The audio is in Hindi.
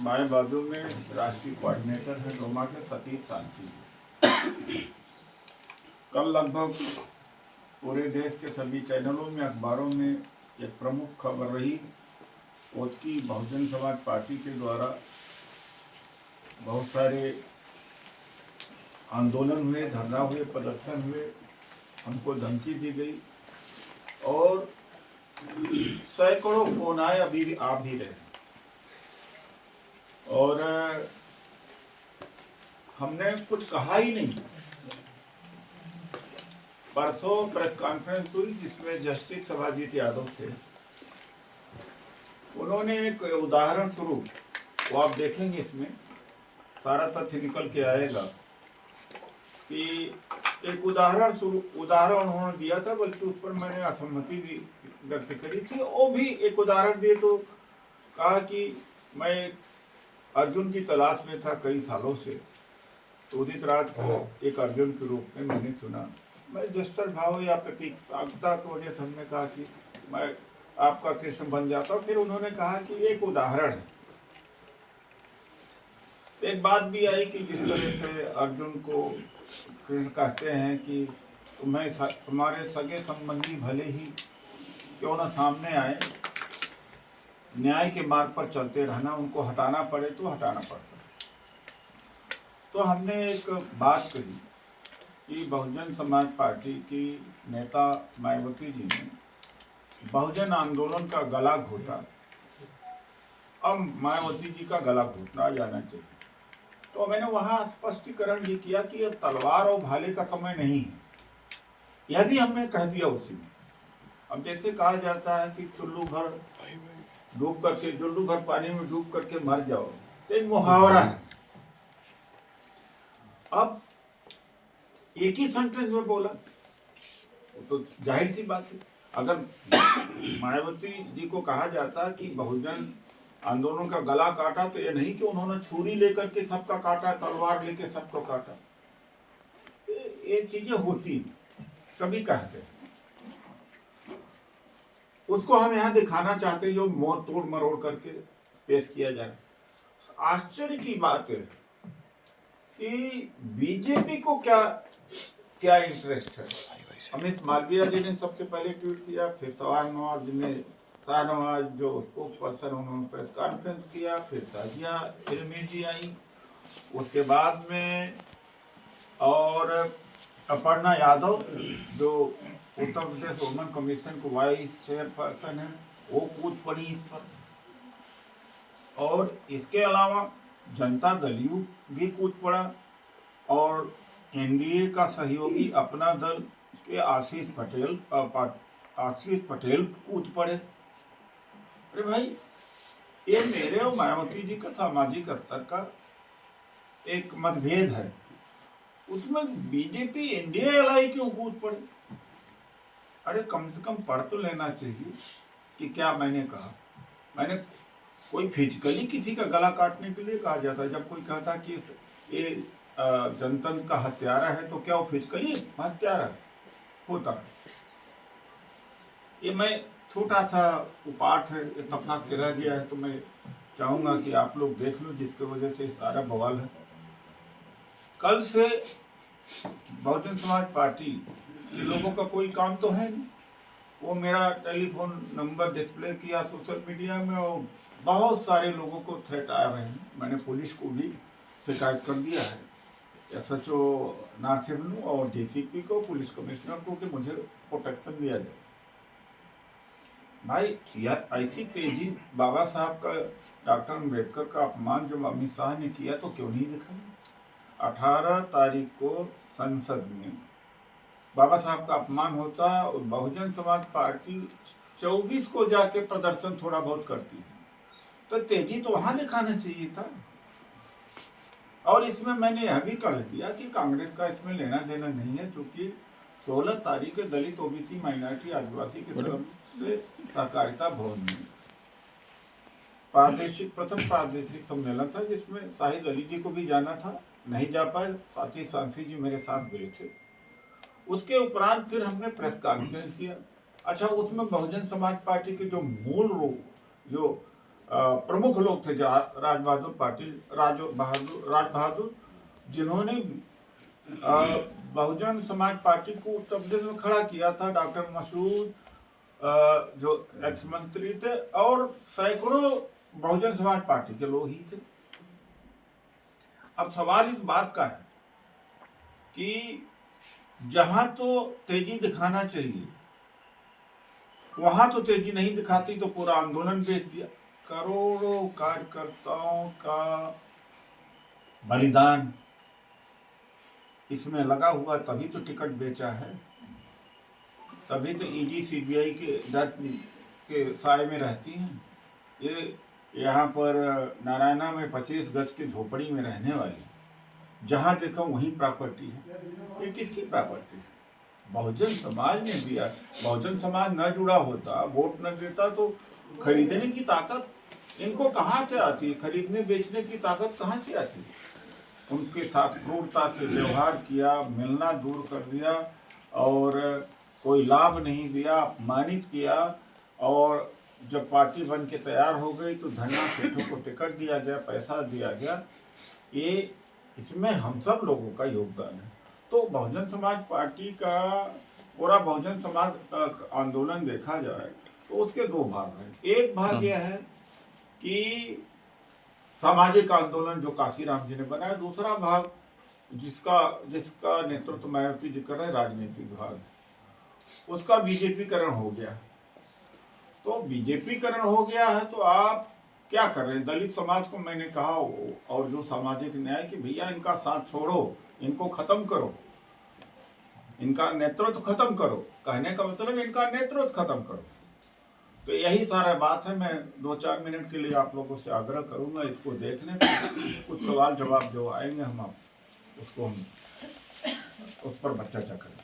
हमारे बाजू में राष्ट्रीय कोऑर्डिनेटर है रोमा के सतीश सांसी। कल लगभग पूरे देश के सभी चैनलों में, अखबारों में एक प्रमुख खबर रही उसकी बहुजन समाज पार्टी के द्वारा बहुत सारे आंदोलन हुए, धरना हुए, प्रदर्शन हुए, हमको धमकी दी गई और सैकड़ों फोन आए, अभी आ भी रहे और हमने कुछ कहा ही नहीं। परसों प्रेस कॉन्फ्रेंस हुई जिसमें जस्टिस सभाजीत यादव थे। उन्होंने एक उदाहरण स्वरूप, वो आप देखेंगे इसमें सारा तथ्य निकल के आएगा कि एक उदाहरण उन्होंने दिया था, बल्कि उस पर मैंने असहमति भी व्यक्त करी थी। वो भी एक उदाहरण दिए तो कहा कि मैं अर्जुन की तलाश में था कई सालों से, तो उदित राज को एक अर्जुन के रूप में मैंने चुना। मैं जस्टर भाव या प्रतियोगिता की वजह से हमने कहा कि मैं आपका कृष्ण बन जाता हूँ। फिर उन्होंने कहा कि एक उदाहरण है। एक बात भी आई कि जिस तरह से अर्जुन को कृष्ण कहते हैं कि तुम्हारे सगे संबंधी भले ही क्यों ना सामने आए, न्याय के मार्ग पर चलते रहना, उनको हटाना पड़े तो हटाना पड़ता। तो हमने एक बात कही कि बहुजन समाज पार्टी की नेता मायावती जी ने बहुजन आंदोलन का गला घोटा, अब मायावती जी का गला घोटना जाना चाहिए। तो मैंने वहाँ स्पष्टीकरण ये किया कि अब तलवार और भाले का समय नहीं है, यह भी हमने कह दिया उसी में। अब जैसे कहा जाता है कि जुल्लू भर पानी में डूब करके मर जाओ, तो एक मुहावरा है। अब एक ही सेंटेंस में बोला तो जाहिर सी बात है, अगर मायावती जी को कहा जाता कि बहुजन आंदोलन का गला काटा, तो ये नहीं कि उन्होंने छुरी लेकर के सबका काटा, तलवार लेके सबको काटा। ये चीजें होती कभी कहते, उसको हम यहाँ दिखाना चाहते जो मोड़ तोड़ मरोड़ करके पेश किया जाए। आश्चर्य की बात है कि बीजेपी को क्या इंटरेस्ट है। अमित मालवीय जी ने सबसे पहले ट्वीट किया, फिर शाहनवाज जो स्पोक पर्सन, उन्होंने प्रेस कॉन्फ्रेंस किया, फिर साजिया इल्मी जी आई, उसके बाद में और अपर्णा यादव जो उत्तर प्रदेश वुमेन कमीशन को वाइस चेयरपर्सन है, वो कूद पड़ी इस पर। और इसके अलावा जनता दल यू भी कूद पड़ा और एनडीए का सहयोगी अपना दल के आशीष पटेल कूद पड़े। अरे भाई, ये मेरे और मायावती जी का सामाजिक स्तर का एक मतभेद है, उसमें बीजेपी एनडीए एलआई क्यों कूद पड़े। अरे कम से कम पढ़ तो लेना चाहिए कि क्या मैंने कहा। मैंने कोई फिजिकली किसी का गला काटने के लिए कहा जाता है। जब कोई कहता कि ये जनतंत्र का हत्यारा है, तो क्या वो फिजिकली हत्यारा होता है। ये मैं छोटा सा उपाठ है, इत्तेफाक से रह गया है, तो मैं चाहूंगा कि आप लोग देख लो, जिसकी वजह से सारा बवाल है। कल से बहुजन समाज पार्टी के लोगों का कोई काम तो है नहीं। वो मेरा टेलीफोन नंबर डिस्प्ले किया सोशल मीडिया में और बहुत सारे लोगों को थ्रेट आ रहे हैं। मैंने पुलिस को भी शिकायत कर दिया है, एसएचओ नॉर्थ एवेन्यू और डीसीपी को, पुलिस कमिश्नर को, कि मुझे प्रोटेक्शन दिया जाए। भाई यार, ऐसी तेजी बाबा साहब का, डॉक्टर अम्बेडकर का अपमान जो अमित शाह ने किया, तो क्यों नहीं दिखाया। 18 तारीख को संसद में बाबा साहब का अपमान होता है और बहुजन समाज पार्टी 24 को जाके प्रदर्शन थोड़ा बहुत करती है, तो तेजी तो वहां दिखाना चाहिए था। और इसमें मैंने यह भी कह दिया कि कांग्रेस का इसमें लेना देना नहीं है, क्योंकि 16 तारीख दलित, ओबीसी, माइनॉरिटी, आदिवासी की तरफ से सहकारिता भवन में प्रथम प्रादेशिक सम्मेलन था, जिसमें शाहिद अली जी को भी जाना था, नहीं जा पाए। साथी सांसी जी मेरे साथ गए थे। उसके उपरांत फिर हमने प्रेस कॉन्फ्रेंस किया। अच्छा, उसमें बहुजन समाज पार्टी के जो मूल रूप जो प्रमुख लोग थे राज बहादुर, जिन्होंने बहुजन समाज पार्टी को उत्तर प्रदेश में खड़ा किया था। डॉक्टर मसूद जो एक्स मंत्री थे और सैकड़ों बहुजन समाज पार्टी के लोग ही थे। अब सवाल इस बात का है कि जहां तो तेजी दिखाना चाहिए वहां तो तेजी नहीं दिखाती, तो पूरा आंदोलन बेच दिया। करोड़ों कार्यकर्ताओं का बलिदान इसमें लगा हुआ, तभी तो टिकट बेचा है, तभी तो ईडी सीबीआई के डर के साए में रहती हैं। ये यहाँ पर नारायणा में 25 गज की झोपड़ी में रहने वाली, जहाँ देखो वहीं प्रॉपर्टी है। ये किसकी प्रॉपर्टी है? बहुजन समाज ने दिया। बहुजन समाज न जुड़ा होता, वोट न देता, तो खरीदने की ताकत इनको कहाँ से आती? खरीदने बेचने की ताकत कहाँ से आती? उनके साथ क्रूरता से व्यवहार किया, मिलना दूर कर दिया और कोई लाभ नहीं दिया, अपमानित किया। और जब पार्टी बन के तैयार हो गई तो धन्ना सेठों को टिकट दिया गया, पैसा दिया गया। ये इसमें हम सब लोगों का योगदान है। तो बहुजन समाज पार्टी का पूरा बहुजन समाज आंदोलन देखा जाए तो उसके दो भाग हैं। एक भाग यह है कि सामाजिक आंदोलन जो काशीराम जी ने बनाया, दूसरा भाग जिसका नेतृत्व मायावती जी कर रहे हैं, राजनीतिक भाग, उसका बीजेपीकरण हो गया। तो बीजेपीकरण हो गया है तो आप क्या कर रहे हैं? दलित समाज को मैंने कहा और जो सामाजिक न्याय कि भैया इनका साथ छोड़ो, इनको खत्म करो, इनका नेतृत्व खत्म करो। कहने का मतलब इनका नेतृत्व खत्म करो। तो यही सारा बात है। मैं 2-4 मिनट के लिए आप लोगों से आग्रह करूंगा इसको देखने पर। कुछ सवाल जवाब जो आएंगे हम उस पर चर्चा करें।